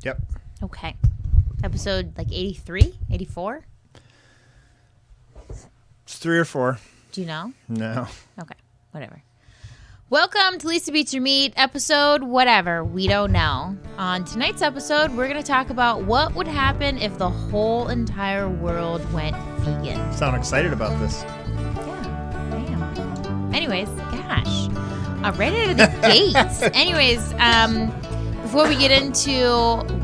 Yep. Okay. Episode like 83, 84? It's 3 or 4. Do you know? No. Okay, whatever. Welcome to Lisa Beats Your Meat, episode whatever, we don't know. On tonight's episode, we're going to talk about what would happen if the whole entire world went vegan. Sound excited about this. Yeah, I am. Anyways, gosh, right out of the gates. Anyways, before we get into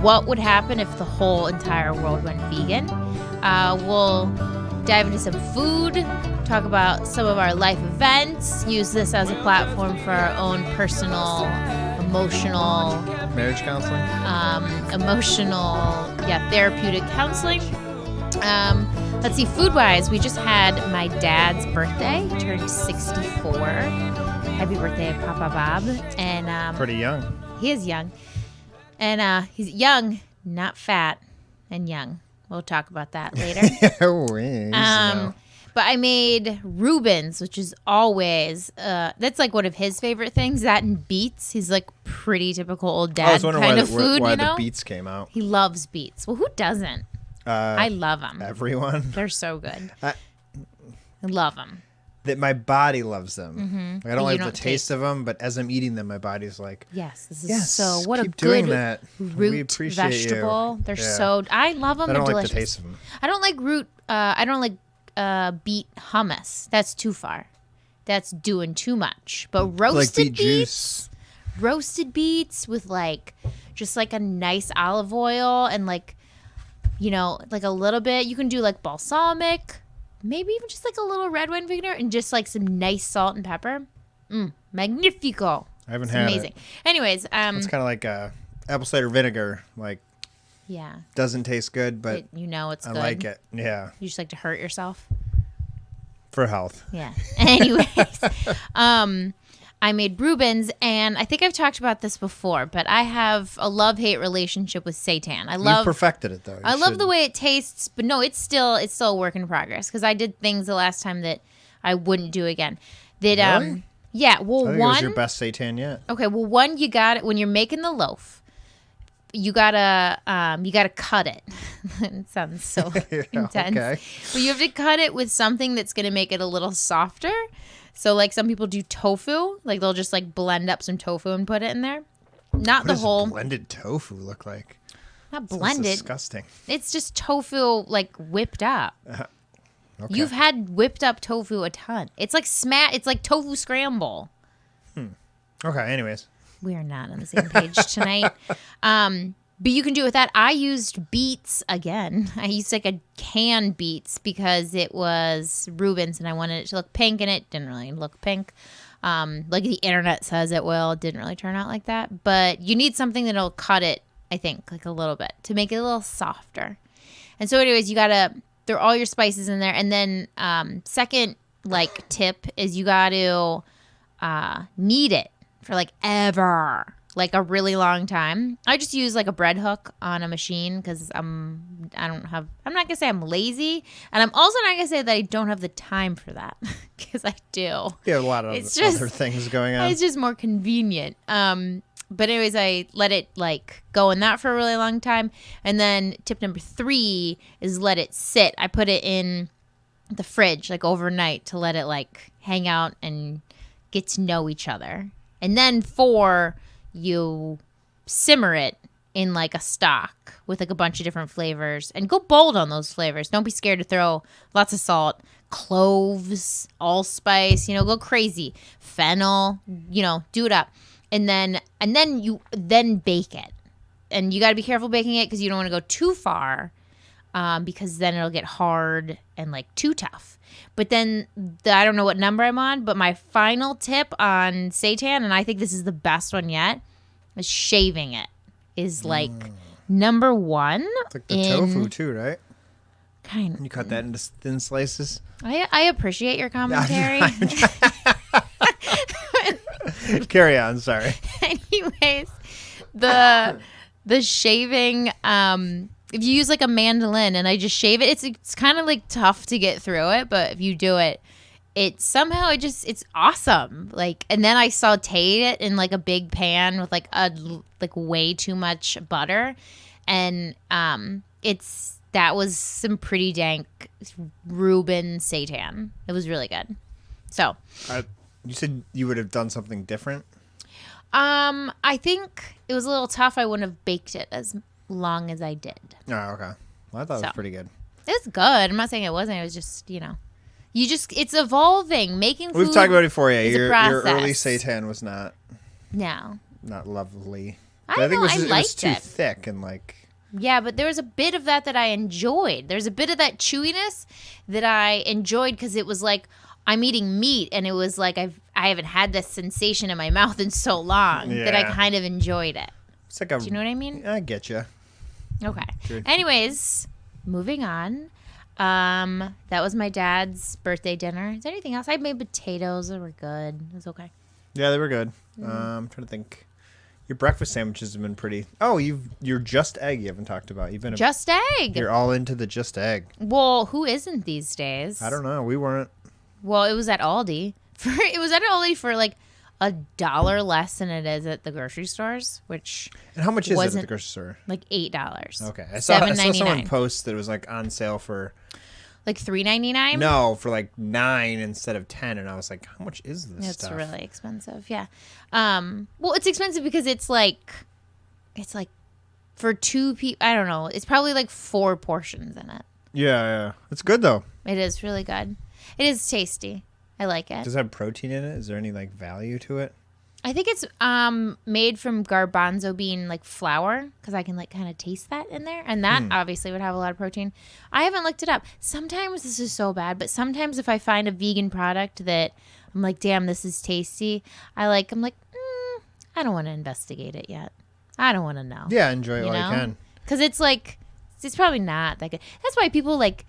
what would happen if the whole entire world went vegan, we'll dive into some food, talk about some of our life events, use this as a platform for our own personal, emotional, Marriage counseling? Therapeutic counseling. Let's see, food-wise, we just had my dad's birthday. He turned 64. Happy birthday, Papa Bob. And Pretty young. he is young. And he's young, not fat, and young. We'll talk about that later. But I made Reuben's, which is always, that's like one of his favorite things, that and beets. He's like pretty typical old I dad was wondering kind why, of food, why you know? the beets came out. He loves beets. Well, who doesn't? I love them. Everyone. They're so good. I love them. That my body loves them. Mm-hmm. Like, I don't like the taste taste of them, but as I'm eating them, my body's like, Yes, this is yes, so, what a keep doing good that. We root appreciate vegetable. you. They're Yeah. so, I love them. I don't They're like delicious. the taste of them. I don't like beet hummus. That's too far. That's doing too much. But roasted beet juice. roasted beets with like just like a nice olive oil and like, you know, like a little bit. You can do like balsamic, maybe even just like a little red wine vinegar and just like some nice salt and pepper. Magnifico. I haven't It's had amazing. it. Anyways, It's kind of like apple cider vinegar. Like, yeah, doesn't taste good, but you know it's I good. like it. Yeah. You just like to hurt yourself. For health. Yeah. Anyways, I made Reuben's, and I think I've talked about this before, but I have a love-hate relationship with seitan. You perfected it, though. I love the way it tastes, but no, it's still a work in progress because I did things the last time that I wouldn't do again. That Really? yeah. Well, I think it one. was your best seitan yet. Okay. Well, one, you got it when you're making the loaf. You gotta cut it. It sounds so intense. Okay. But you have to cut it with something that's gonna make it a little softer. So like some people do tofu, like they'll just like blend up some tofu and put it in there. Not What the does whole, blended tofu look like? not Sounds blended. disgusting. It's just tofu like whipped up. Okay. You've had whipped up tofu a ton. It's like it's like tofu scramble. Okay, anyways. We are not on the same page tonight. But you can do it with that. I used beets again. I used like a canned beets because it was Reuben's and I wanted it to look pink, and it didn't really look pink. Like the internet says it will. It didn't really turn out like that. But you need something that'll cut it, I think, like a little bit to make it a little softer. And so anyways, you got to throw all your spices in there. And then second like tip is you got to knead it for like ever. Like a really long time. I just use like a bread hook on a machine because I'm not gonna say I'm lazy, and I'm also not gonna say that I don't have the time for that because I do. You have a lot of other things going on. It's just more convenient. But anyways, I let it like go in that for a really long time, and then tip number 3 is let it sit. I put it in the fridge like overnight to let it like hang out and get to know each other, and then 4. You simmer it in like a stock with like a bunch of different flavors and go bold on those flavors. Don't be scared to throw lots of salt, cloves, allspice, go crazy. Fennel, do it up. And then you bake it. And you got to be careful baking it because you don't want to go too far because then it'll get hard and like too tough. But then I don't know what number I'm on, but my final tip on seitan, and I think this is the best one yet, is shaving it is like number 1. It's like the tofu too, right? Kind of. You cut that into thin slices. I appreciate your commentary. Carry on, sorry. Anyways, the shaving, if you use like a mandolin and I just shave it, it's kind of like tough to get through it, but if you do it, it's awesome. Like, and then I sauteed it in like a big pan with like way too much butter, and that was some pretty dank Reuben seitan. It was really good. So, you said you would have done something different? I think it was a little tough. I wouldn't have baked it as long as I did. Oh, okay. Well, I thought it was pretty good. It was good. I'm not saying it wasn't. It was just, it's evolving. Making food. We've talked about it before, yeah. Your Your early seitan was not lovely. I think it was too thick and like. Yeah, but there was a bit of that I enjoyed. There's a bit of that chewiness that I enjoyed because it was like I'm eating meat, and it was like I haven't had this sensation in my mouth in so long that I kind of enjoyed it. It's like Do you know what I mean? I get you. Okay. Good. Anyways, moving on. That was my dad's birthday dinner. Is there anything else? I made potatoes. They were good. It was okay. Yeah, they were good. I'm trying to think. Your breakfast sandwiches have been pretty. Oh, you're just egg. You haven't talked about. You've been just egg. You're all into the just egg. Well, who isn't these days? I don't know. We weren't. Well, it was at Aldi. It was at Aldi for like $1 less than it is at the grocery stores, which. And how much is it at the grocery store? Like $8. Okay, I saw someone post that it was like on sale for. Like $3.99? No, for like $9 instead of $10, and I was like, "How much is this stuff?" It's really expensive. Yeah. Well, it's expensive because it's like for 2 people. I don't know. It's probably like 4 portions in it. Yeah. It's good though. It is really good. It is tasty. I like it. Does it have protein in it? Is there any like value to it? I think it's made from garbanzo bean like flour because I can like kind of taste that in there, and that obviously would have a lot of protein. I haven't looked it up. Sometimes this is so bad, but sometimes if I find a vegan product that I'm like, damn, this is tasty, I'm like, I don't want to investigate it yet. I don't want to know. Yeah, enjoy it while you can. Because it's like, it's probably not that good. That's why people like,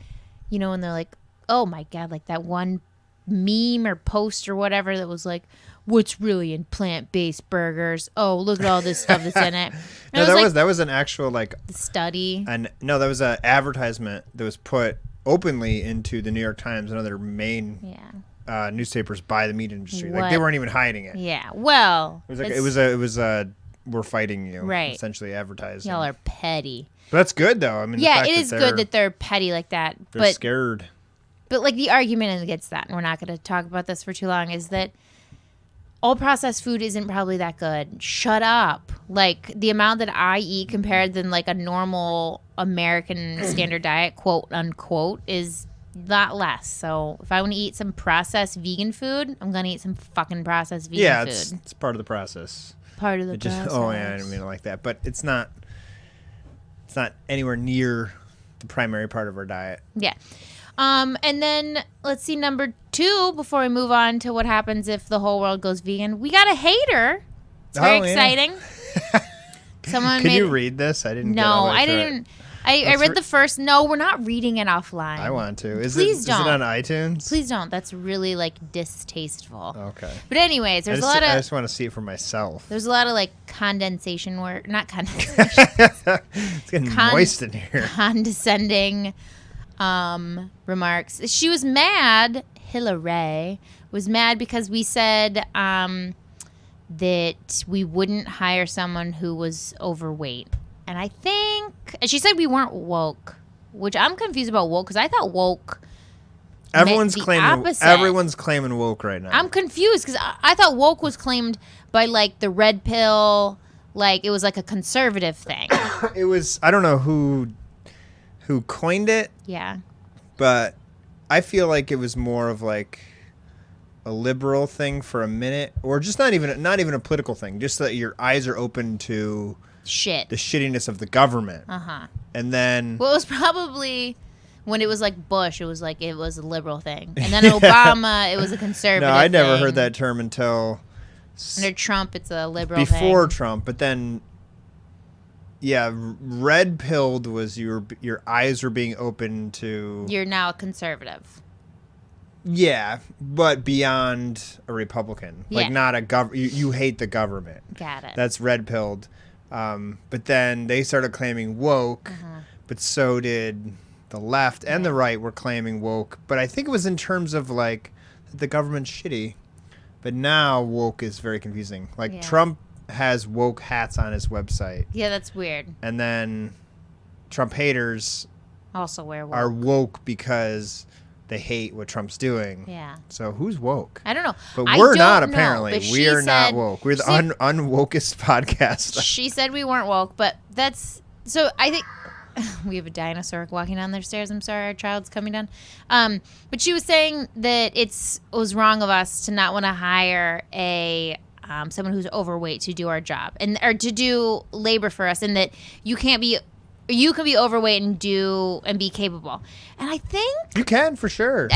when they're like, oh my God, like that one meme or post or whatever that was like, what's really in plant-based burgers? Oh, look at all this stuff that's in it. No, that was an actual like study. And no, that was an advertisement that was put openly into the New York Times and other main newspapers by the meat industry. Like they weren't even hiding it. Yeah. Well, it was we're fighting you. Right. Essentially advertising. Y'all are petty. But that's good though. I mean, yeah, it is good that they're petty like that. They're scared. But like the argument against that, and we're not going to talk about this for too long, is that all processed food isn't probably that good. Shut up. Like the amount that I eat compared than like a normal American standard diet, quote unquote, is a lot less. So if I want to eat some processed vegan food, I'm going to eat some fucking processed vegan food. Yeah, it's part of the process. Part of the process. Oh yeah, I didn't mean it like that. But it's not anywhere near the primary part of our diet. Yeah. And then let's see number 2 before we move on to what happens if the whole world goes vegan. We got a hater. It's very exciting. Someone Can you read this? I didn't. No, I didn't. I read the first. No, we're not reading it offline. I want to. Please don't. Is it on iTunes? Please don't. That's really like distasteful. Okay. But anyways, there's a lot of. I just want to see it for myself. There's a lot of like condensation work, not condensation. It's getting moist in here. Condescending remarks. She was mad. Hillary was mad because we said that we wouldn't hire someone who was overweight. And I think she said we weren't woke, which I'm confused about woke because I thought woke. Everyone's claiming woke right now. I'm confused because I thought woke was claimed by like the red pill, like it was like a conservative thing. It was. I don't know who coined it. Yeah. But I feel like it was more of like a liberal thing for a minute, or just not even a political thing. Just that your eyes are open to shit, the shittiness of the government. And then, well, it was probably when it was like Bush, it was a liberal thing, and then Obama, it was a conservative. No, I never heard that term until under Trump. It's a liberal before thing. Trump, but then. Yeah, red pilled was your eyes were being open to. You're now a conservative. Yeah, but beyond a Republican, like not a you hate the government. Got it. That's red pilled, but then they started claiming woke, but so did the left and the right were claiming woke. But I think it was in terms of like that the government's shitty, but now woke is very confusing. Like Yeah. Trump has woke hats on his website, Yeah, that's weird. and then Trump haters Also wear woke. are woke because they hate what Trump's doing. Yeah. So who's woke? I don't know. But I we're don't not, know, apparently. but We she are not said- woke. We're the she- unwokest podcast. She said we weren't woke, but that's so. I think we have a dinosaur walking down their stairs. I'm sorry, our child's coming down. But she was saying that it was wrong of us to not want to hire a someone who's overweight to do our job or to do labor for us, and that you can be overweight and be capable. And I think You can, for sure.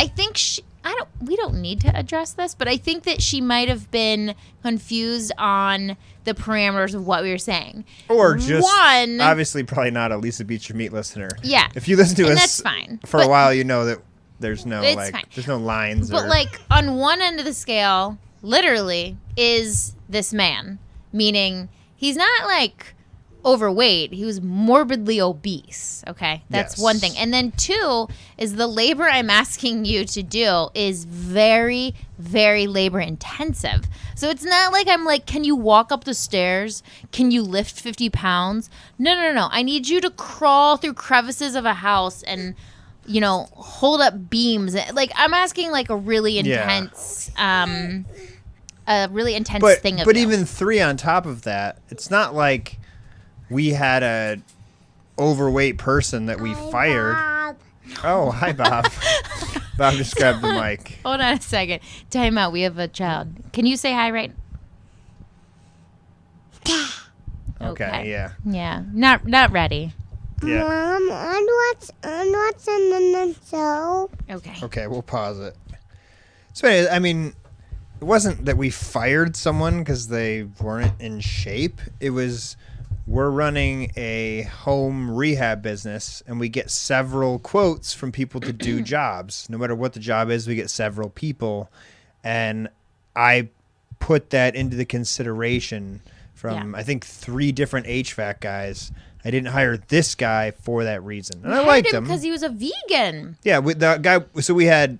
we don't need to address this, but I think that she might have been confused on the parameters of what we were saying. Or just, One- obviously, probably not a Lisa Beach Your Meat listener. Yeah. If you listen to And us that's fine. for a But- while, you know that there's no, It's like, fine. there's no lines. But or, like on one end of the scale, literally, is this man, meaning he's not like overweight, he was morbidly obese. Okay, that's Yes. one thing. And then two is the labor I'm asking you to do is very, very labor intensive. So it's not like I'm like, can you walk up the stairs? Can you lift 50 pounds? No. I need you to crawl through crevices of a house and hold up beams. Like I'm asking like a really intense thing of but you. even 3 on top of that, it's not like we had a overweight person that we fired. Bob. Oh, hi, Bob. Bob just grabbed the mic. Hold on a second. Time out. We have a child. Can you say hi right? Okay, yeah. Yeah. Not ready. Yeah. Mom, and what's in the show? Okay. Okay, we'll pause it. So, anyways, I mean, it wasn't that we fired someone because they weren't in shape. It was we're running a home rehab business, and we get several quotes from people to do jobs. No matter what the job is, we get several people. And I put that into the consideration from, I think, 3 different HVAC guys. I didn't hire this guy for that reason. And I liked him. because he was a vegan. Yeah, with the guy. So we had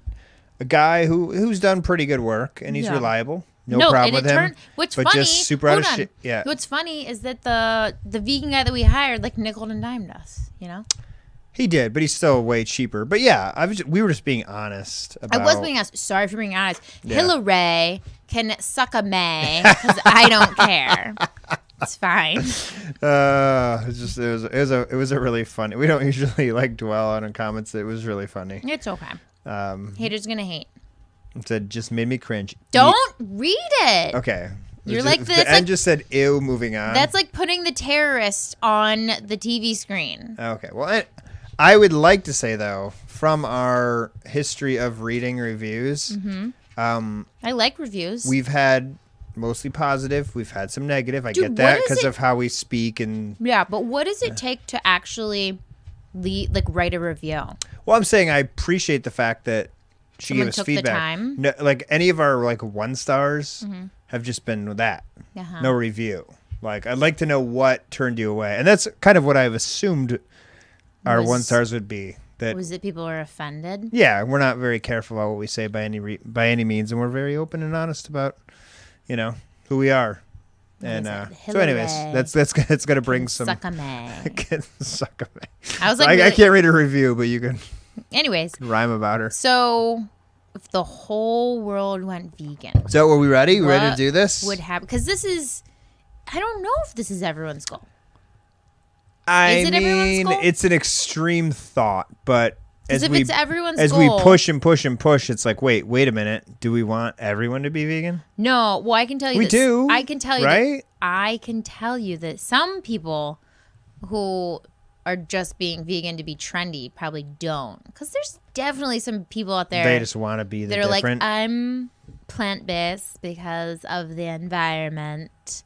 a guy who's done pretty good work, and he's Yeah. reliable. No problem with him. What's but funny? just super out of hold on. shit. Yeah, What's funny is that the vegan guy that we hired like nickel and dimed us. he did, but he's still way cheaper. But yeah, we were just being honest I about. was being honest. Sorry for being honest. Yeah. Hillary can suck a May because I don't care. It's fine. It was a really funny. We don't usually like dwell on comments. It was really funny. It's okay. Haters gonna hate. It said just made me cringe. Don't read it. Okay. You're Just- like the this, end like- just said ew. Moving on. That's like putting the terrorist on the TV screen. Okay. Well, I would like to say though, from our history of reading reviews, I like reviews. we've had mostly positive. We've had some negative. I Dude, get that what is because it- of how we speak and. Yeah, but what does it take to actually write a review? Well, I'm saying I appreciate the fact that she Someone gave us took the feedback. time. No, like any of our like 1 stars have just been that. Uh-huh. No review. Like I'd like to know what turned you away, and that's kind of what I've assumed our Was- 1 stars would be. That Was it people are offended? yeah, we're not very careful about what we say by any means, and we're very open and honest about who we are. And is it? so, anyways, Hillary that's gonna bring some. Suck a May. Suck 'em. I was So like, I really- can't read a review, but you can anyways, rhyme about her. so if the whole world went vegan, So, are we ready? We ready to What do this? would happen? Because this is, I don't know if this is everyone's goal. I Is it everyone's mean, goal? it's an extreme thought, but Because as if we it's everyone's as goal, we push and push and push, it's like, wait a minute. Do we want everyone to be vegan? No, well, I can tell you We this. do, I can tell you right? I can tell you that some people who are just being vegan to be trendy probably don't. Because there's definitely some people out there They just want to be the that are different. like, I'm plant-based because of the environment.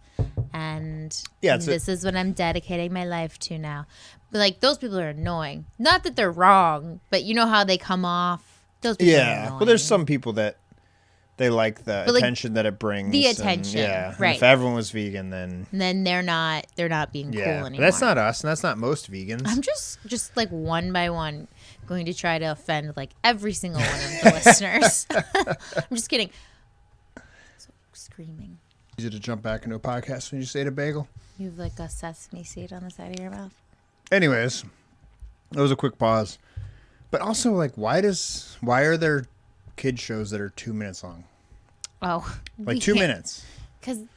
And Yeah, it's this is what I'm dedicating my life to now. But like those people are annoying. Not that they're wrong, but you know how they come off. Those people are yeah. annoying. Well, there's some people that they like the But, like, attention that it brings. the and, attention, yeah. And right. if everyone was vegan, then And then they're not being cool yeah. anymore. But that's not us, and that's not most vegans. I'm just like one by one going to try to offend like every single one of the listeners. I'm just kidding. So screaming. Easy to jump back into a podcast when you just ate a bagel. You have like a sesame seed on the side of your mouth. Anyways, that was a quick pause. But also, like, why are there kid shows that are 2 minutes long? Oh, Like 2 minutes. Because And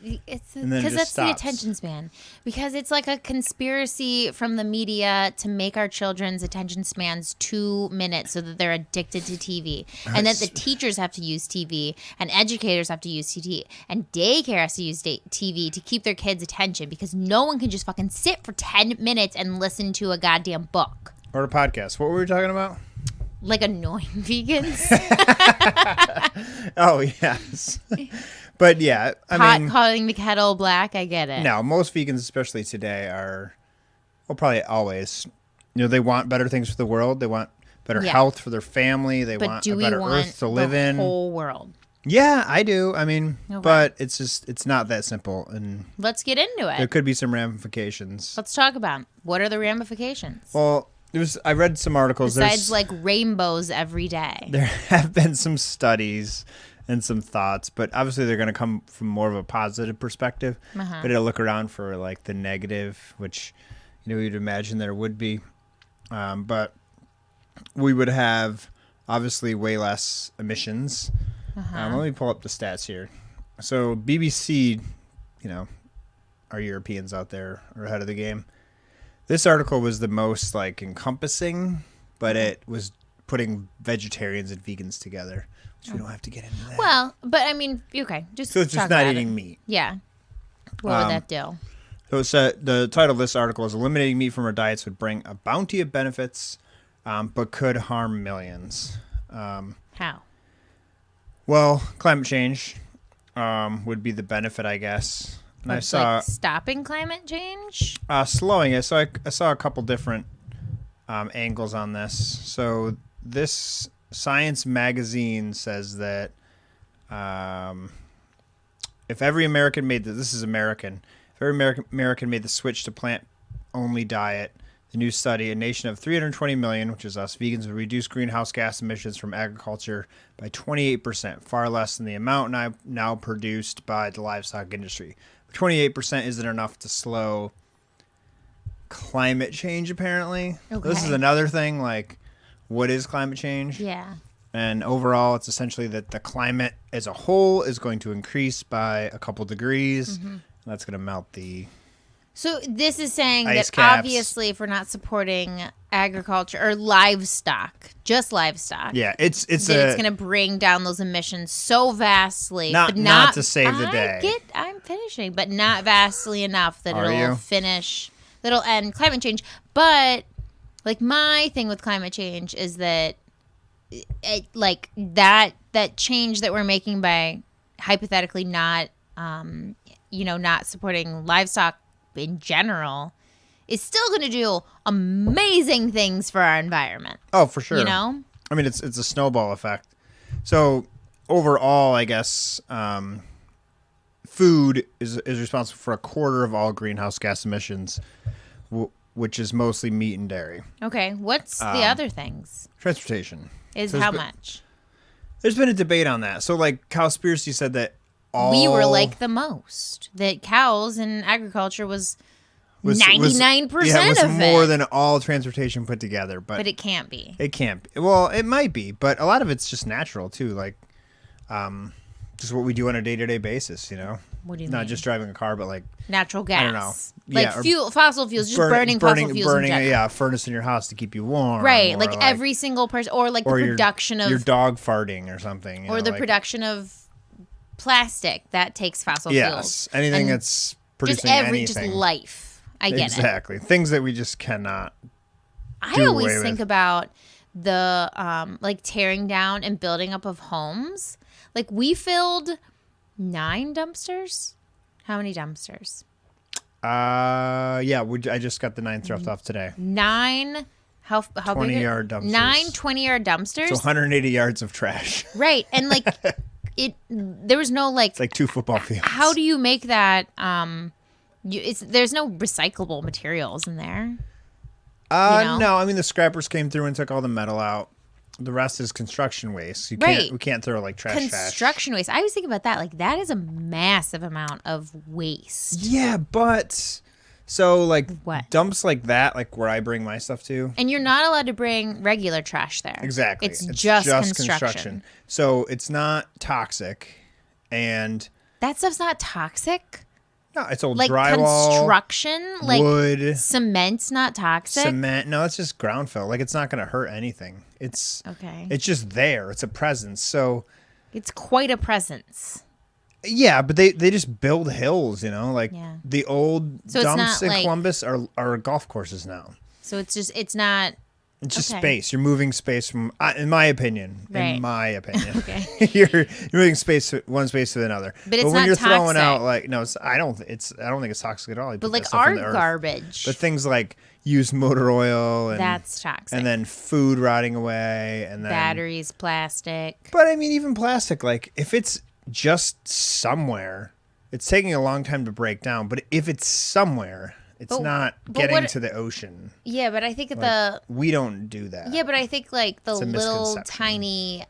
then it because just that's the stops. attention span. Because it's like a conspiracy from the media to make our children's attention spans 2 minutes so that they're addicted to TV, and that the teachers have to use TV, and educators have to use TV, and daycare has to use TV to keep their kids' attention. Because no one can just fucking sit for 10 minutes and listen to a goddamn book. Or a podcast. What were we talking about? Like annoying vegans. Oh, yes. But yeah, I mean, Calling the kettle black. I get it. no, most vegans, especially today, probably always, they want better things for the world. They want better Yeah. health for their family. They But want do a we better want earth to live the in. whole world? Yeah, I do. I mean, Okay. but it's not that simple. And Let's get into there it. could be some ramifications. Let's talk about 'em. What are the ramifications? Well, I read some articles. Besides, like rainbows every day. There have been some studies and some thoughts, but obviously they're going to come from more of a positive perspective. Uh-huh. But it'll look around for like the negative, which you'd imagine there would be. But we would have obviously way less emissions. Let me pull up the stats here. So BBC, our Europeans out there are ahead of the game. This article was the most like encompassing, but it was putting vegetarians and vegans together, which we don't have to get into that. Well, but I mean, okay, just So it's just talk not about eating it. meat. Yeah. What would that do? So it's, the title of this article is "Eliminating Meat from Our Diets Would Bring a Bounty of Benefits, but Could Harm Millions." How? Well, climate change would be the benefit, I guess. And I Of, saw like, stopping climate change. slowing it. So I saw a couple different angles on this. So this Science magazine says that if every American made this is American. If every American made the switch to plant-only diet, the new study, a nation of 320 million, which is us, vegans would reduce greenhouse gas emissions from agriculture by 28%, far less than the amount now produced by the livestock industry. 28% isn't enough to slow climate change, apparently. Okay. This is another thing, like, what is climate change? Yeah. And overall, it's essentially that the climate as a whole is going to increase by a couple degrees. Mm-hmm. And that's going to melt the... So this is saying Ice that caps. obviously, if we're not supporting agriculture or livestock, just livestock, Yeah, it's it's going to bring down those emissions so vastly, Not- but not to save the day. I'm finishing, but not vastly enough that Are it'll you? that'll end climate change. But like my thing with climate change is that that change that we're making by hypothetically not not supporting livestock in general is still going to do amazing things for our environment. Oh, for sure. You know? I mean, it's a snowball effect. So overall, I guess food is responsible for a quarter of all greenhouse gas emissions, which is mostly meat and dairy. Okay. What's the other things? Transportation. Is So how there's much? There's been a debate on that. So, like, Cowspiracy said that We were like the most. That cows and agriculture was 99% was of more it. than all transportation put together. But it can't be. It can't be. Well, it might be, but a lot of it's just natural too, like just what we do on a day-to-day basis, What do you Not mean? just driving a car, but like Natural gas. don't know. Like Yeah, or fossil fuels, just burning fossil fuels in general. a furnace in your house to keep you warm. Right, or like every single person, or like the or production your of, dog farting or something. or the production of plastic that takes fossil fuels. Yes, anything And that's producing just anything. life. I get it. Exactly. Things that we just cannot. I do always away think with. about the like tearing down and building up of homes. Like we filled 9 dumpsters. How many dumpsters? Yeah, I just got the 9th throughed off today. 9. How 20 big? yard dumpsters. 9 20-yard dumpsters. So 180 yards of trash. Right. And like there was no like. It's like 2 football fields. How do you make that? There's no recyclable materials in there. know? No, I mean the scrappers came through and took all the metal out. The rest is construction waste. We can't throw like trash. Construction waste. I was thinking about that. Like that is a massive amount of waste. Yeah, but so like What? dumps like that, like where I bring my stuff to. And you're not allowed to bring regular trash there. Exactly. It's just construction. So it's not toxic, and That stuff's not toxic. no, it's old Like drywall, construction, like wood, cement's not toxic. cement. No, it's just ground fill. Like it's not going to hurt anything. It's just there. It's a presence. So It's quite a presence. yeah, but they just build hills, like Yeah. the old So it's dumps not in like- Columbus are golf courses now. So it's not. It's just Okay. space. You're moving space from, in my opinion. Right. In my opinion, Okay. you're moving one space to another. But it's when not you're throwing toxic. out like no, I don't think it's toxic at all. You But put like that stuff our in the earth. garbage, But things like used motor oil and that's toxic. and then food rotting away and then batteries, plastic. But I mean, even plastic, like if it's just somewhere, it's taking a long time to break down. But if it's somewhere, it's not but getting what- to the ocean. Yeah, but I think Like, we don't do that. Yeah, but I think like the It's a little misconception. tiny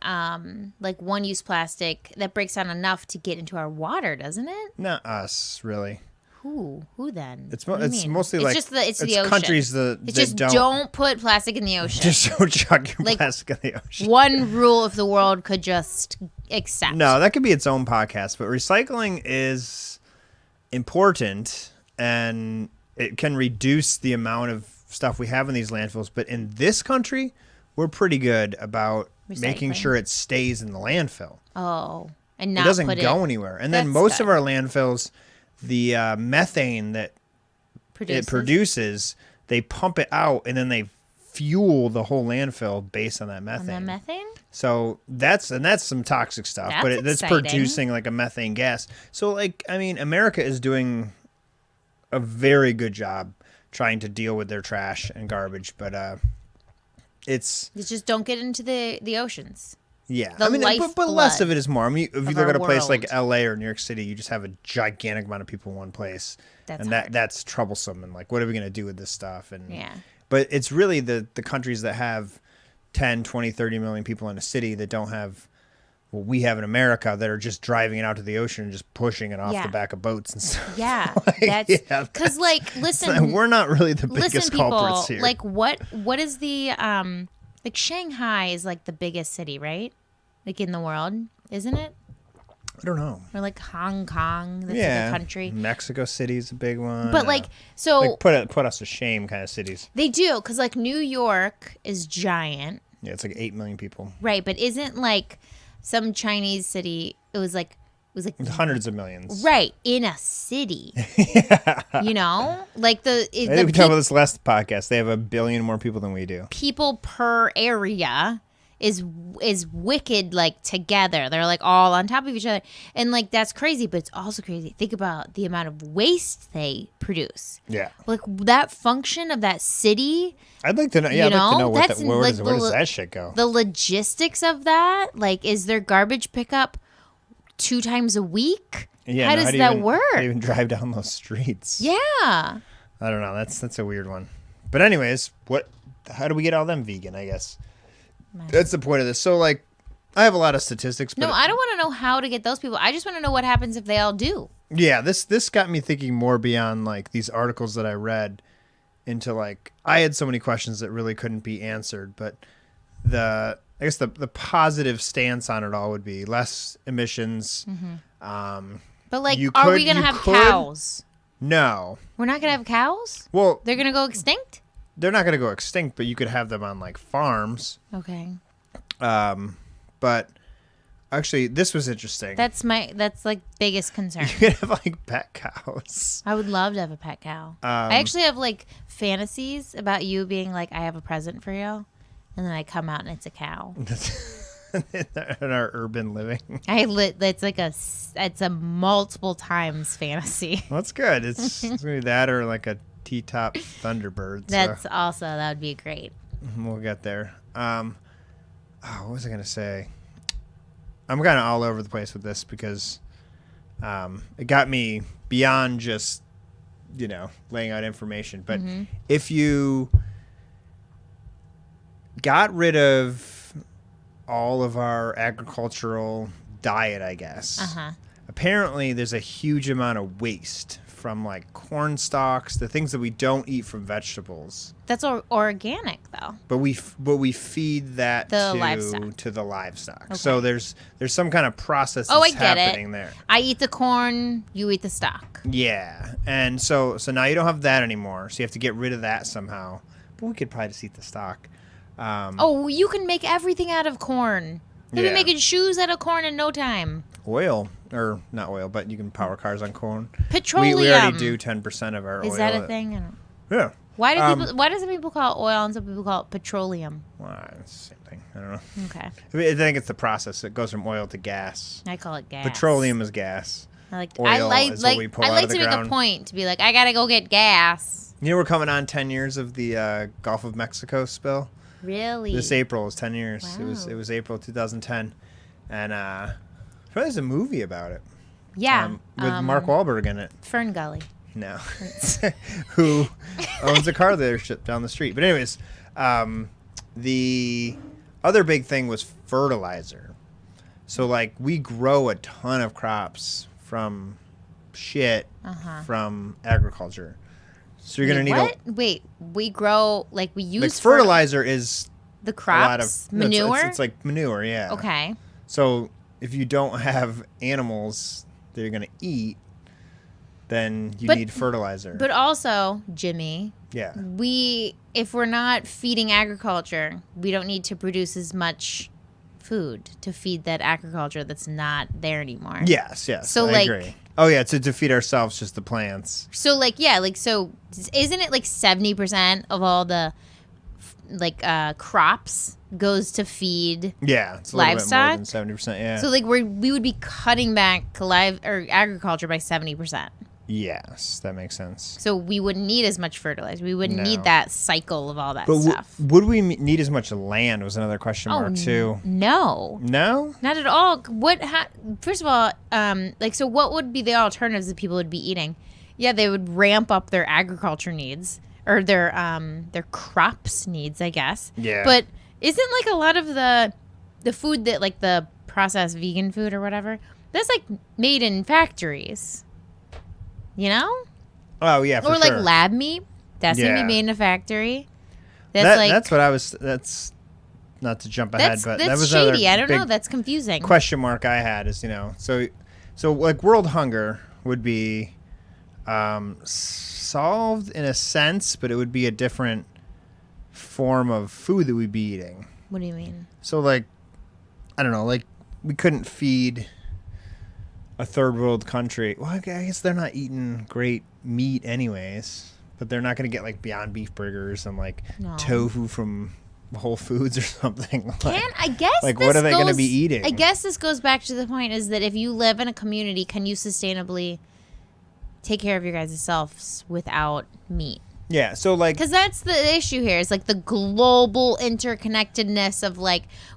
like one use plastic that breaks down enough to get into our water, doesn't it? Not us, really. Who then? It's What do you it's mean? mostly it's like just it's the ocean. countries that It's just don't put plastic in the ocean. just don't chuck your Like, plastic in the ocean. One rule if the world could just accept. No, that could be its own podcast. But recycling is important, and it can reduce the amount of stuff we have in these landfills. But in this country, we're pretty good about making Recycling. sure it stays in the landfill. Oh, and It not doesn't put go anywhere. And then That's most of good. our landfills, the methane that it produces, they pump it out, and then they fuel the whole landfill based on that And methane. then methane. So that's some toxic stuff, but That's that's exciting. producing like a methane gas. So like, I mean, America is doing a very good job trying to deal with their trash and garbage, but it's You just don't get into the oceans. yeah. The I mean, but less lifeblood of it is more. I mean, if you of look our at a place like world. L.A. or New York City, you just have a gigantic amount of people in one place, That's and hard. that's troublesome. And like, what are we gonna do with this stuff? And Yeah. but it's really the countries that have 10, 20, 30 million people in a city that don't have what we have in America that are just driving it out to the ocean and just pushing it off Yeah. the back of boats and stuff. Yeah, yeah, that's because like listen, We're not really the listen, biggest people. culprits here. Like what is the like Shanghai is like the biggest city, right? Like in the world, isn't it? I don't know. Or like Hong Kong, that's Yeah, like a country. Mexico City's a big one. But like so like put us to shame kind of cities. they do because like New York is giant, Yeah, it's like 8 million people. right? But isn't like some Chinese city? It was like Hundreds of millions. right in a city. You know, like I think we talked about this last podcast. They have 1 billion more people than we do. people per area is wicked like together. They're like all on top of each other. And like that's crazy, but it's also crazy. Think about the amount of waste they produce. Yeah. Like that function of that city, I'd like to know. Yeah, You I'd like to know, know what that's where, like where does the- that shit go? the logistics of that, like is there garbage pickup 2 times a week? Yeah, How no, does do you that even, work? How do you even drive down those streets? Yeah. I don't know. That's a weird one. But anyways, how do we get all them vegan, I guess? That's the point of this. So like I have a lot of statistics, but No, I don't want to know how to get those people. I just want to know what happens if they all do. yeah, this got me thinking more beyond like these articles that I read into like I had so many questions that really couldn't be answered, but I guess the positive stance on it all would be less emissions. But like, You are we could- going to you have could- cows? No. We're not going to have cows? Well, They're going to go extinct? they're not going to go extinct, but you could have them on like farms. Okay. But actually, this was interesting. That's like biggest concern. You could have like pet cows. I would love to have a pet cow. I actually have like fantasies about you being like, I have a present for you. And then I come out and it's a cow. In our urban living. It's like it's a multiple times fantasy. Well, that's good. It's gonna be that or like a T-top Thunderbird. That's So also, that would be great. we'll get there. What was I gonna say? I'm kind of all over the place with this because it got me beyond just, laying out information. But if you got rid of all of our agricultural diet, I guess, apparently there's a huge amount of waste from like corn stalks, the things that we don't eat from vegetables. That's organic though. But we feed that to the livestock. Okay. So there's some kind of process I that's get happening it. there. I eat the corn, you eat the stock. Yeah. And so now you don't have that anymore. So you have to get rid of that somehow. But we could probably just eat the stock. You can make everything out of corn. You'll be making shoes out of corn in no time. Oil, or not oil, but you can power cars on corn. Petroleum. We already do 10% of our oil. Is that a thing? I don't... Yeah. Why do some people call it oil and some people call it petroleum? Well, it's the same thing. I don't know. Okay. I think it's the process. It goes from oil to gas. I call it gas. Petroleum is gas. Oil is what we pull out of the to make ground. a point to be like, I gotta go get gas. We're coming on 10 years of the Gulf of Mexico spill. Really? This April is 10 years. Wow. It was April 2010, and there's a movie about it. Yeah. With Mark Wahlberg in it. Fern Gully. No, who owns a car dealership down the street. But anyways, the other big thing was fertilizer. So like we grow a ton of crops from shit from agriculture. So you're gonna need what? Wait, we grow we use like fertilizer is the a lot of crops manure. It's like manure, yeah. Okay. So if you don't have animals that you're gonna eat, then you need fertilizer. But also, Jimmy, yeah, if we're not feeding agriculture, we don't need to produce as much food to feed that agriculture that's not there anymore. Yes, So I agree. Oh yeah, to feed ourselves, just the plants. So so isn't it 70% of all the crops goes to feed? Yeah, it's a livestock? little bit more than 70%. Yeah. So we would be cutting back agriculture by 70%. Yes, that makes sense. So we wouldn't need as much fertilizer. We wouldn't need that cycle of all that But stuff. would we need as much land? Was another question mark too. No. No. Not at all. First of all, so what would be the alternatives that people would be eating? Yeah, they would ramp up their agriculture needs or their crops needs, I guess. Yeah. But isn't a lot of the food that the processed vegan food or whatever, that's made in factories. You know? Oh yeah, for or sure. lab meat. That's gonna Yeah. be made in a factory. That's what I was. That's not to jump ahead, but that was shady. another I don't know. big That's confusing. question mark I had is so like world hunger would be solved in a sense, but it would be a different form of food that we'd be eating. What do you mean? So I don't know, we couldn't feed a third world country. Well, I guess they're not eating great meat anyways, but they're not going to get Beyond Beef burgers and tofu from Whole Foods or something. I guess what are they going to be eating? I guess this goes back to the point is that if you live in a community, can you sustainably take care of your guys' selves without meat? Yeah, so because that's the issue here is the global interconnectedness of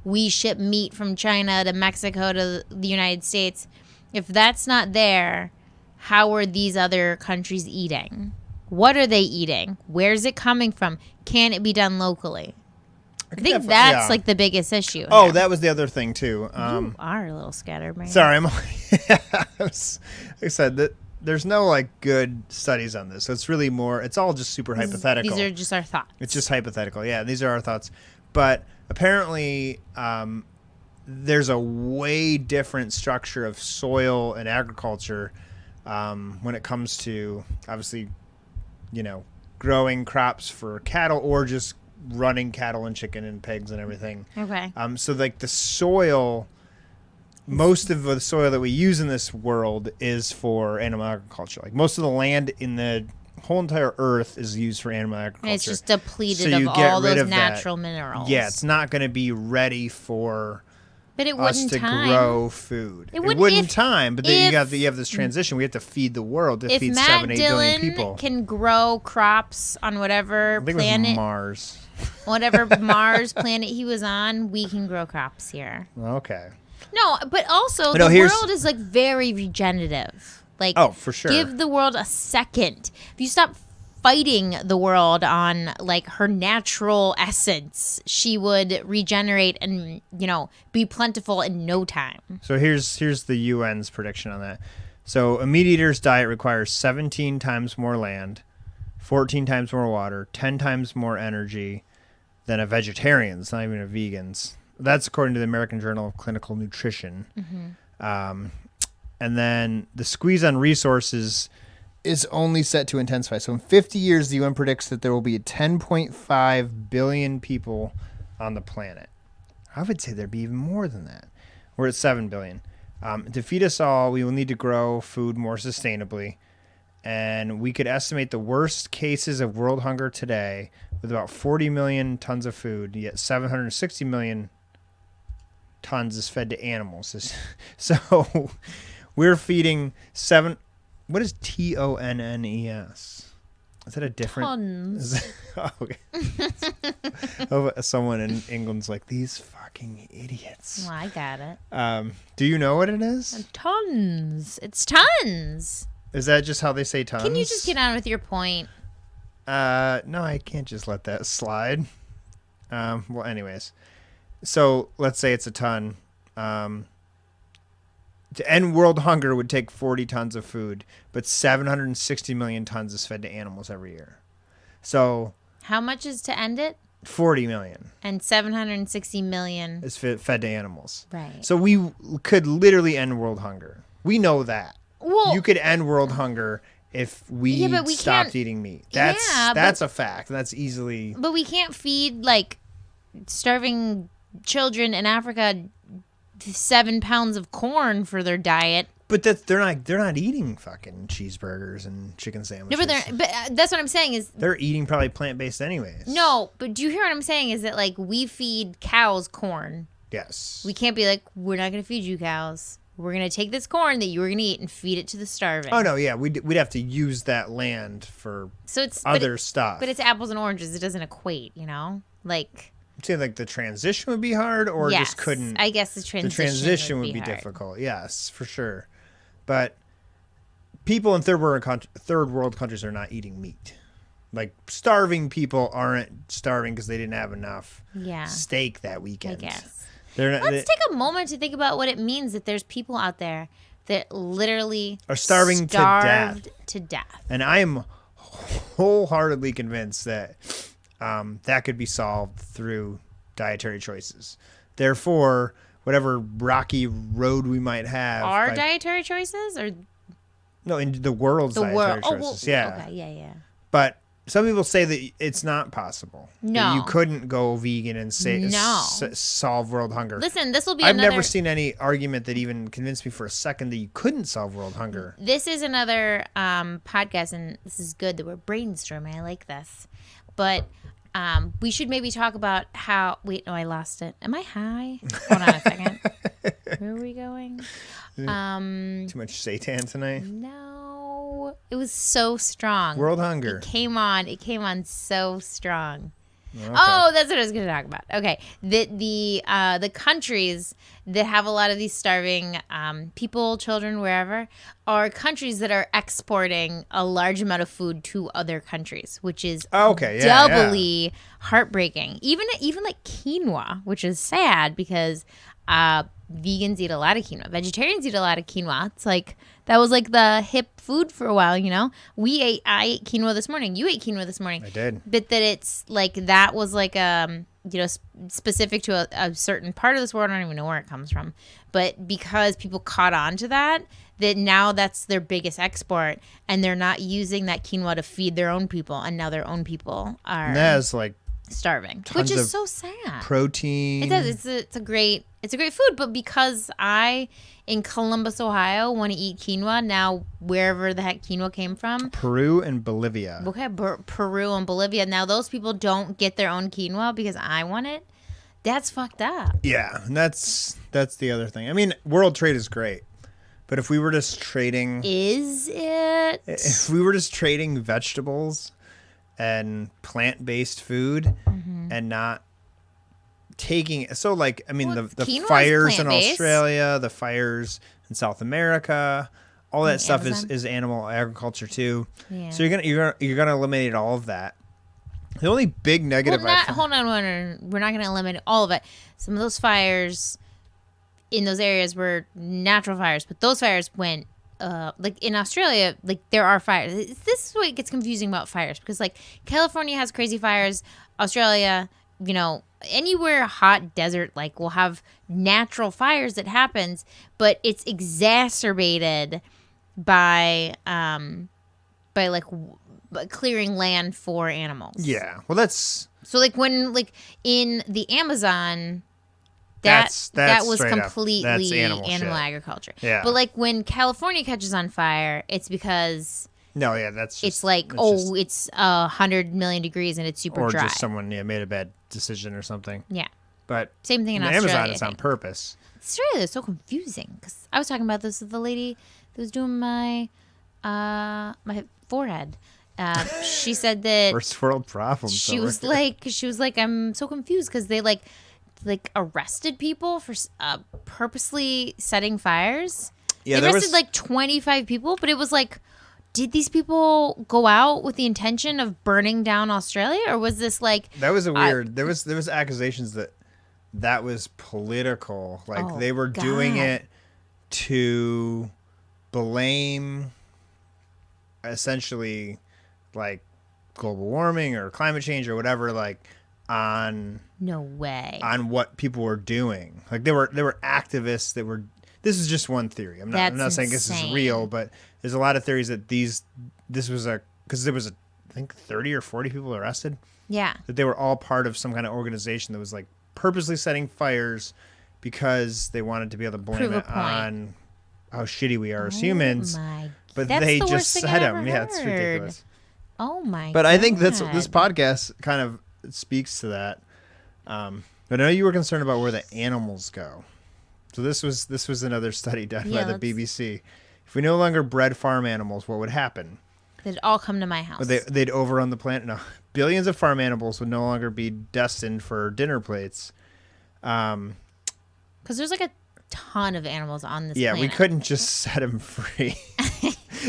we ship meat from China to Mexico to the United States. If that's not there, how are these other countries eating? What are they eating? Where's it coming from? Can it be done locally? I think that's the biggest issue. Oh, here. that was the other thing too. You are a little scatterbrained. Sorry, like I said that there's no good studies on this. So it's really more. It's all just super hypothetical. These are just our thoughts. It's just hypothetical. Yeah, these are our thoughts. But apparently, there's a way different structure of soil and agriculture when it comes to obviously, growing crops for cattle or just running cattle and chicken and pigs and everything. Okay. So the soil, most of the soil that we use in this world is for animal agriculture. Most of the land in the whole entire earth is used for animal agriculture. And it's just depleted of all those natural minerals. Yeah, it's not going to be ready for but it us wouldn't to grow food. It wouldn't in time, but then you have this transition. We have to feed the world to feed 7-8 billion people. Can grow crops on whatever I think planet, it was Mars. whatever Mars planet he was on, we can grow crops here. Okay. No, but also No, the here's- world is like very regenerative. Like, Oh, for sure. give the world a second. If you stop fighting the world on like her natural essence, she would regenerate and be plentiful in no time. So here's the UN's prediction on that. So a meat eater's diet requires 17 times more land, 14 times more water, 10 times more energy than a vegetarian's, not even a vegan's. That's according to the American Journal of Clinical Nutrition. And then the squeeze on resources is only set to intensify. So in 50 years, the UN predicts that there will be 10.5 billion people on the planet. I would say there'd be even more than that. We're at 7 billion. To feed us all, we will need to grow food more sustainably. And we could estimate the worst cases of world hunger today with about 40 million tons of food, yet 760 million tons is fed to animals. So we're feeding what is TONNES? Is that a different? Tons. Oh, okay. Oh, someone in England's like, these fucking idiots. Well, I got it. Do you know what it is? Tons. It's tons. Is that just how they say tons? Can you just get on with your point? No, I can't just let that slide. Well, anyways. So let's say it's a ton. To end world hunger would take 40 tons of food, but 760 million tons is fed to animals every year. So How much is to end it? 40 million And 760 million. is fed to animals. Right. So we could literally end world hunger. We know that. Well, You could end world hunger if we, Yeah, but we stopped can't- eating meat. Yeah, That's a fact. That's easily. but we can't feed like starving children in Africa 7 pounds of corn for their diet. But they're not eating fucking cheeseburgers and chicken No, sandwiches. but that's what I'm saying is They're eating probably plant-based anyways. no. But do you hear what I'm saying? Is that like we feed cows corn? Yes. We can't be like, we're not going to feed you cows. We're going to take this corn that you were going to eat and feed it to the starving. Oh no, yeah, we'd have to use that land for So it's other stuff. but it's apples and oranges. It doesn't equate, like I'm saying like the transition would be hard, or yes, just couldn't. I guess the transition would be hard. difficult. Yes, for sure. But people in third world countries are not eating meat. Like starving people aren't starving because they didn't have enough Yeah, steak that I weekend. guess. They're not. Let's take a moment to think about what it means that there's people out there that literally Are starving to starved to death. And I am wholeheartedly convinced that that could be solved through dietary choices. Therefore, whatever rocky road we might have, Our dietary choices or no, in the world's the dietary world? Oh, well, choices, yeah. Okay, yeah. But some people say that it's not possible. That No. you couldn't go vegan and No. solve world hunger. Listen, this will be I've another. never seen any argument that even convinced me for a second that you couldn't solve world hunger. This is another podcast, and this is good that we're brainstorming. I like this, but we should maybe talk about how. Wait, no, I lost it. Am I high? Hold on a second. Where are we going? Too much seitan tonight. No, it was so strong. World hunger. It came on so strong. Okay. Oh, that's what I was going to talk about. Okay, the countries that have a lot of these starving people, children, wherever, are countries that are exporting a large amount of food to other countries, which is Okay, yeah, doubly heartbreaking. Even like quinoa, which is sad because vegans eat a lot of quinoa, vegetarians eat a lot of quinoa. It's like that was like the hip food for a while, I ate quinoa this morning. You ate quinoa this morning. I did. But that it's like that was like specific to a certain part of this world. I don't even know where it comes from, but because people caught on to that now that's their biggest export, and they're not using that quinoa to feed their own people, and now their own people are And that is like starving, tons which is of so sad. protein. It does. It's a great food, but because I in Columbus, Ohio, want to eat quinoa now, wherever the heck quinoa came from. Peru and Bolivia. Okay, Peru and Bolivia. Now those people don't get their own quinoa because I want it. That's fucked up. Yeah, and that's the other thing. I mean, world trade is great, but if we were just trading, Is it? if we were just trading vegetables and plant-based food, Mm-hmm. and not taking so like I mean Well, the quinoa is fires in plant-based. Australia, the fires in South America, all that stuff Amazon. is animal agriculture too. Yeah. So you're gonna eliminate all of that. The only big negative Well, I not, find, hold on, we're not going to eliminate all of it. Some of those fires in those areas were natural fires, but those fires went like in Australia, like there are fires. This is what gets confusing about fires because like California has crazy fires, Australia, you know, anywhere hot desert like will have natural fires that happens, but it's exacerbated by like clearing land for animals. yeah. Well, that's So like when like in the Amazon, That's that was straight up. completely That's animal animal shit. agriculture. Yeah. But like when California catches on fire, it's because no, yeah, that's just, it's like just- it's 100 million degrees and it's super or dry. just someone made a bad decision or something. Yeah. But Same thing in the Australia. Amazon I is on think. purpose. Australia is so confusing because I was talking about this with the lady that was doing my my forehead. She said that First world problems. she over was here. like I'm so confused because they like arrested people for purposely setting fires. Yeah, They there arrested was like 25 people, but it was like, did these people go out with the intention of burning down Australia, or was this like that was a weird. There was accusations that was political. Like Oh, they were doing God. it to blame essentially like global warming or climate change or whatever like on no way? what people were doing. Like there were activists that were. This is just one theory. I'm That's not saying this is insane. real, but there's a lot of theories that this was because there was I think 30 or 40 people arrested. Yeah, That they were all part of some kind of organization that was like purposely setting fires because they wanted to be able to blame Prove a it point. on how shitty we are as humans. Oh my, But that's they the just worst thing said I've them. ever Yeah, it's heard. ridiculous. Oh my! But I think this God. podcast kind of speaks to that. But I know you were concerned about where the animals go. So this was another study done Yeah, by the let's- BBC. If we no longer bred farm animals, what would happen? They'd all come to my house. Well, they'd overrun the planet. No, billions of farm animals would no longer be destined for dinner plates. Because there's like a ton of animals on this Yeah, we planet. couldn't just set them free.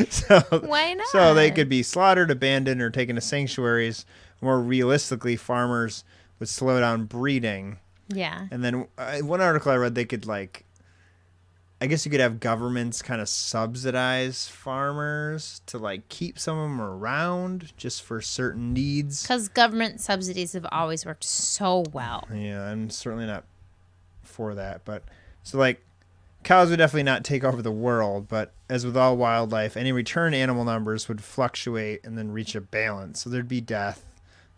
so Why not? So they could be slaughtered, abandoned, or taken to sanctuaries. More realistically, farmers would slow down breeding. Yeah. And then one article I read, they could like, I guess you could have governments kind of subsidize farmers to like keep some of them around just for certain needs. Because government subsidies have always worked so well. Yeah, I'm certainly not for that. But so like cows would definitely not take over the world, but as with all wildlife, any return animal numbers would fluctuate and then reach a balance. So there'd be death,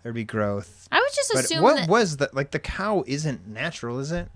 there'd be growth. I would just But assume what that. was that? Like the cow isn't natural, is it?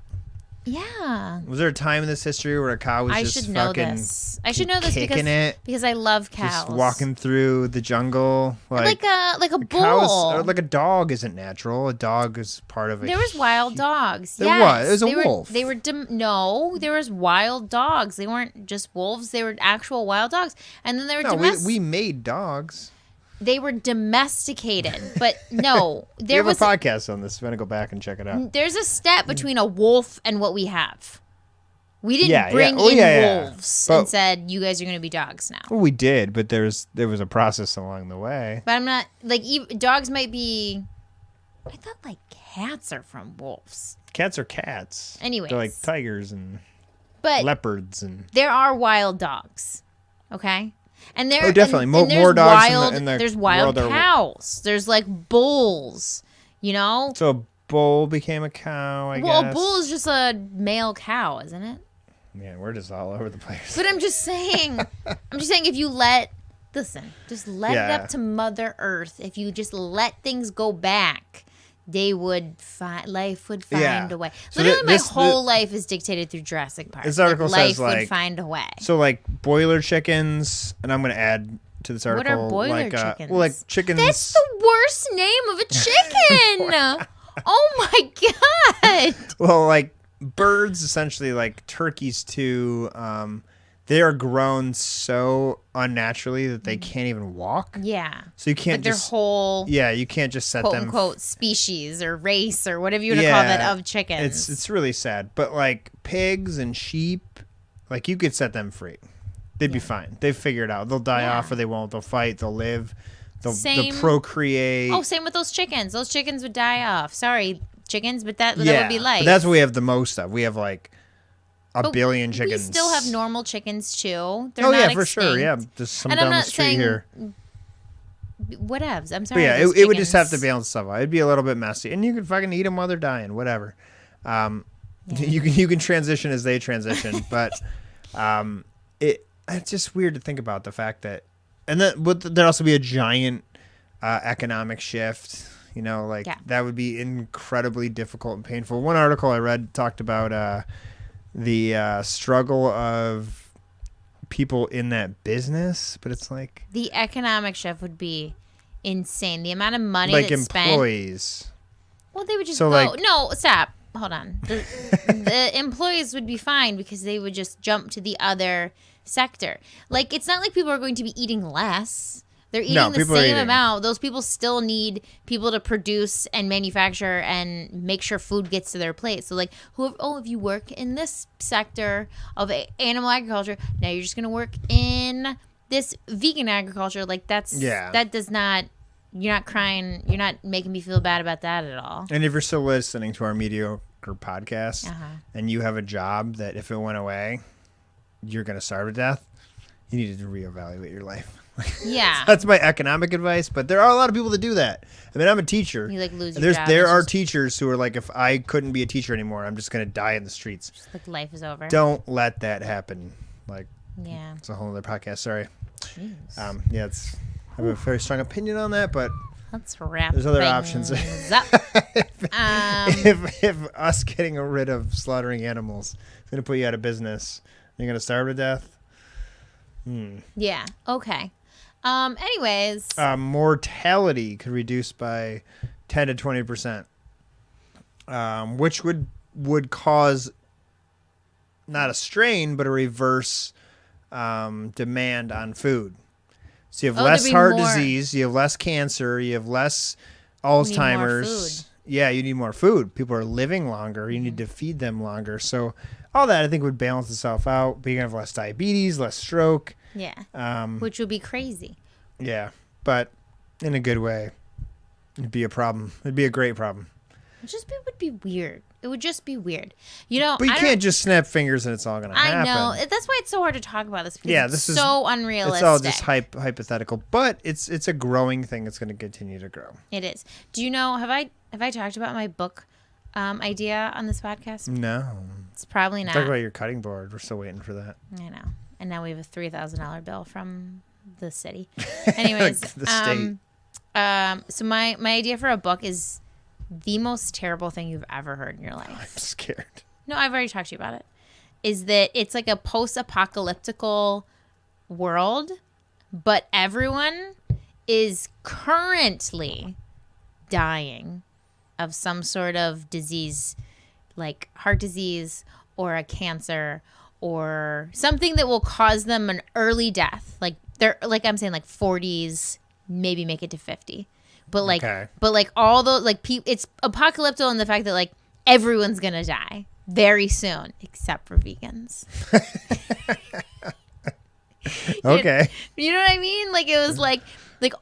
Yeah. Was there a time in this history where a cow was I just should know fucking this. I should know this kicking it, because I love cows. just walking through the jungle like a bull. cows, or like a dog isn't natural. A dog is part of a. There was wild dogs. There Yes. was. It was a They wolf. They were no. There was wild dogs. They weren't just wolves. They were actual wild dogs. And then they were No, we made dogs. They were domesticated. But no, We there have was a podcast on this. If you want to go back and check it out. there's a step between a wolf and what we have. We didn't Yeah, yeah. bring Oh, in yeah, yeah. wolves But- and said you guys are going to be dogs now. Well, we did, but there was a process along the way. But I'm not like dogs might be. I thought like cats are from wolves. Cats are cats. Anyways. They're like tigers and But leopards and. there are wild dogs, okay? And there, Oh, definitely. and More there's dogs in the- wild, in the there's wild world are- cows. There's like bulls, you know. So a bull became a cow, I Well, guess. a bull is just a male cow, isn't it? Man, we're just all over the place. But I'm just saying, if you just let it Yeah. up to Mother Earth. If you just let things go back, life would find Yeah. a way. So Literally, my this- whole life is dictated through Jurassic Park. This article life says, would like- find a way. So like boiler chickens, and I'm going to add to this What article. are boiler like, chickens? Well, like chickens. That's the worst name of a chicken. Oh my god. Well, like birds, essentially like turkeys too. they are grown so unnaturally that they can't even walk. Yeah. So you can't Like their just whole you can't just set quote them unquote species or race or whatever you want to call that of chickens. It's really sad. But like pigs and sheep, like you could set them free. They'd be fine. They've figured it out. They'll die off or they won't. They'll fight. They'll live. They'll procreate. Oh, same with those chickens. Those chickens would die off. Sorry, chickens, but that would be life. But that's what we have the most of. We have like a But billion chickens. We still have normal chickens too. They're Oh not yeah, extinct. for sure. Yeah, there's some And down I'm the not street saying here. whatevs. I'm But sorry. yeah, those it would just have to chickens. balance stuff out. It'd be a little bit messy, and you can fucking eat them while they're dying. Whatever. You can transition as they transition, but it's just weird to think about the fact that, and that would there also be a giant economic shift. You know, like that would be incredibly difficult and painful. One article I read talked about the struggle of people in that business, but it's like The economic shift would be insane. The amount of money like that's spent. employees. Well, they would just So, go. like- No, stop. Hold on. The employees would be fine because they would just jump to the other sector. Like, it's not like people are going to be eating less. They're eating the people are same eating. amount. Those people still need people to produce and manufacture and make sure food gets to their plate. So, like, if you work in this sector of animal agriculture, now you're just going to work in this vegan agriculture. Like, that does not. You're not crying. You're not making me feel bad about that at all. And if you're still listening to our mediocre podcast Uh-huh. and you have a job that if it went away, you're going to starve to death, you need to reevaluate your life. Yeah. That's my economic advice, but there are a lot of people that do that. I mean, I'm a teacher. You, like, lose and your job. There It's are just- teachers who are like, if I couldn't be a teacher anymore, I'm just going to die in the streets. Like, life is over. Don't let that happen. Like, Yeah. it's a whole other podcast. Sorry. Jeez. I have a very strong opinion on that, but Let's wrap. there's other options. things up. if us getting rid of slaughtering animals is going to put you out of business, you're going to starve to death. Yeah. Okay. Anyways. Mortality could reduce by 10 to 20%, which would cause not a strain but a reverse demand on food. So you have less there'd be heart more- disease, you have less cancer, you have less need more Alzheimer's. food. Yeah, you need more food. People are living longer. You need to feed them longer. So all that I think would balance itself out. But you're gonna have less diabetes, less stroke. Yeah. Which would be crazy. Yeah, but in a good way. It'd be a problem. It'd be a great problem. It would be weird. It would just be weird. You know, But you I can't just snap fingers and it's all gonna happen. I know. That's why it's so hard to talk about this. Because Yeah, it's this is so unrealistic. It's all just hypothetical, but it's a growing thing. It's going to continue to grow. It is. Do you know? Have I talked about my book idea on this podcast? No, It's probably not. talk about your cutting board. We're still waiting for that. I know. And now we have a $3,000 bill from the city. Anyways, The state. So my idea for a book is the most terrible thing you've ever heard in your life. I'm scared. No, I've already talked to you about it. Is that it's like a post-apocalyptical world, but everyone is currently dying of some sort of disease, like heart disease or a cancer or something that will cause them an early death. Like they're like I'm saying, like 40s, maybe make it to 50. But like, Okay. all the like it's apocalyptic in the fact that like everyone's gonna die very soon, except for vegans. Okay. You know what I mean? Like it was like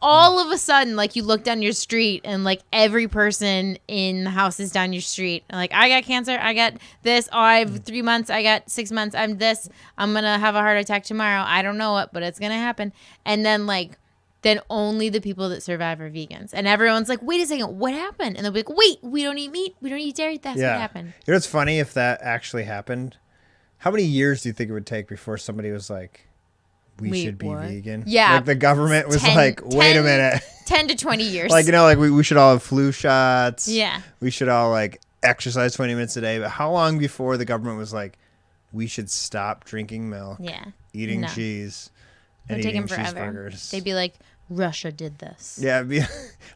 all of a sudden, like you look down your street and like every person in the houses down your street, like I got cancer, I got this, oh, I have 3 months, I got 6 months, I'm this, I'm gonna have a heart attack tomorrow. I don't know it, but it's gonna happen. And then then only the people that survive are vegans. And everyone's like, wait a second, what happened? And they'll be like, wait, we don't eat meat, we don't eat dairy, that's what happened. You know what's funny? If that actually happened, how many years do you think it would take before somebody was like, we Wait, should be what? vegan? Yeah. Like the government was 10 like, wait a minute. 10 to 20 years. Like, you know, like we should all have flu shots. Yeah. We should all like exercise 20 minutes a day. But how long before the government was like, we should stop drinking milk, Yeah. eating No. cheese, and It'd take eating them forever. cheeseburgers? They'd be like, Russia did this. Yeah, it'd be, like,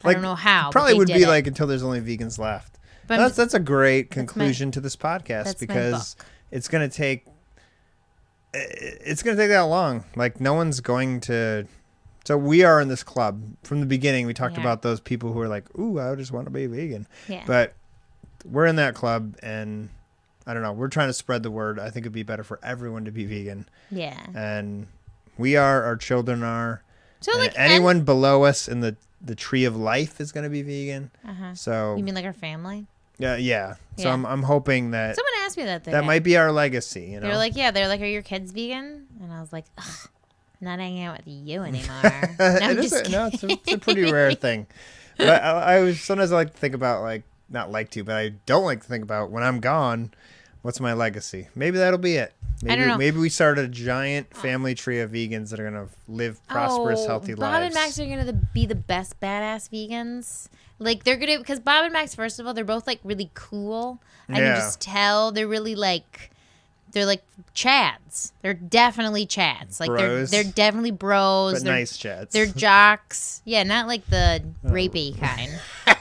I don't know how. but Probably they would did be it. like until there's only vegans left. But I'm That's a great conclusion to this podcast that's my because book. it's going to take it's going to take that long. Like, no one's going to. So we are in this club. From the beginning, we talked Yeah. about those people who are like, ooh, I just want to be vegan. Yeah. But we're in that club, and I don't know. We're trying to spread the word. I think it'd be better for everyone to be vegan. Yeah. And we are, our children are. So and like anyone below us in the tree of life is going to be vegan. Uh-huh. So You mean like our family? yeah. So Yeah. I'm hoping that Someone asked me that. that might be our legacy. You know. They're like, are your kids vegan? And I was like, ugh, not hanging out with you anymore. No, I'm It is just it's a pretty rare thing. But I was sometimes I like to think about but I don't like to think about when I'm gone, what's my legacy? Maybe that'll be it. Maybe, I don't know. Maybe we start a giant family tree of vegans that are gonna live prosperous, healthy Bob lives. and Max are gonna be the best badass vegans. Like they're gonna because Bob and Max, first of all, they're both like really cool. I can Yeah. just tell they're really like chads. They're definitely chads. Like Bros. they're definitely bros. But they're, nice chats. They're jocks. Yeah, not like the Oh. rapey kind.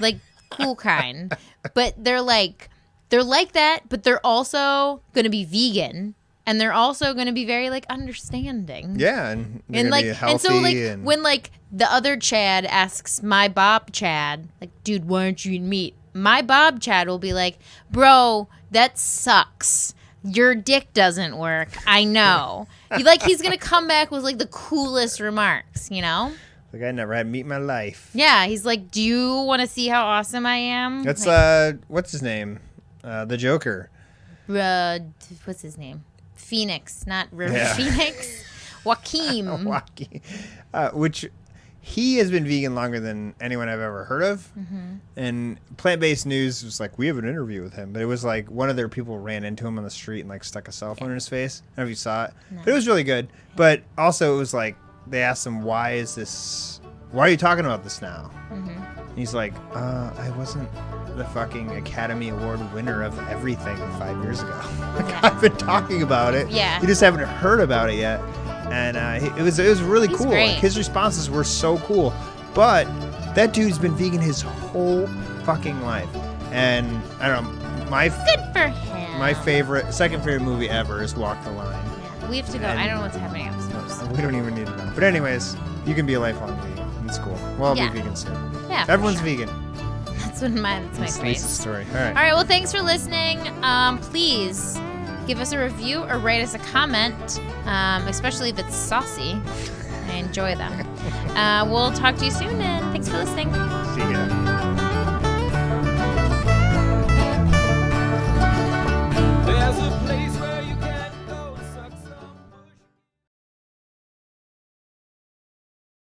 Like cool kind. But they're like that, but they're also gonna be vegan. And they're also going to be very like understanding. Yeah, and they're And gonna like, be healthy and so like and when like the other Chad asks my Bob Chad, like, dude, why aren't you eating meat? My Bob Chad will be like, bro, that sucks. Your dick doesn't work. I know. He's gonna come back with like the coolest remarks, you know? like I never had meat in my life. Yeah, he's like, do you want to see how awesome I am? That's like, what's his name? The Joker. what's his name? Phoenix, not River Yeah. Phoenix. Joaquin. Wacky. Which he has been vegan longer than anyone I've ever heard of. Mm-hmm. And Plant-Based News was like, we have an interview with him. But it was like one of their people ran into him on the street and like stuck a cell phone in his face. I don't know if you saw it. No. But it was really good. But also it was like, they asked him, why are you talking about this now? Mm-hmm. And he's like, I wasn't the fucking Academy Award winner of everything 5 years ago. Like, Yeah. I've been talking about it. Yeah. You just haven't heard about it yet. And it was really He's cool. great. Like, his responses were so cool. But that dude's been vegan his whole fucking life. And I don't know, Good for him. my second favorite movie ever is Walk the Line. Yeah, we have to go. I don't know what's happening upstairs. We don't even need to know. But anyways, you can be a lifelong vegan. It's cool. Well, I'll Yeah. be vegan soon. Yeah, for Everyone's sure. vegan. That's my That's Lisa's phrase. story. All right. All right. Well, thanks for listening. Please give us a review or write us a comment, especially if it's saucy. I enjoy them. We'll talk to you soon, and thanks for listening. See ya.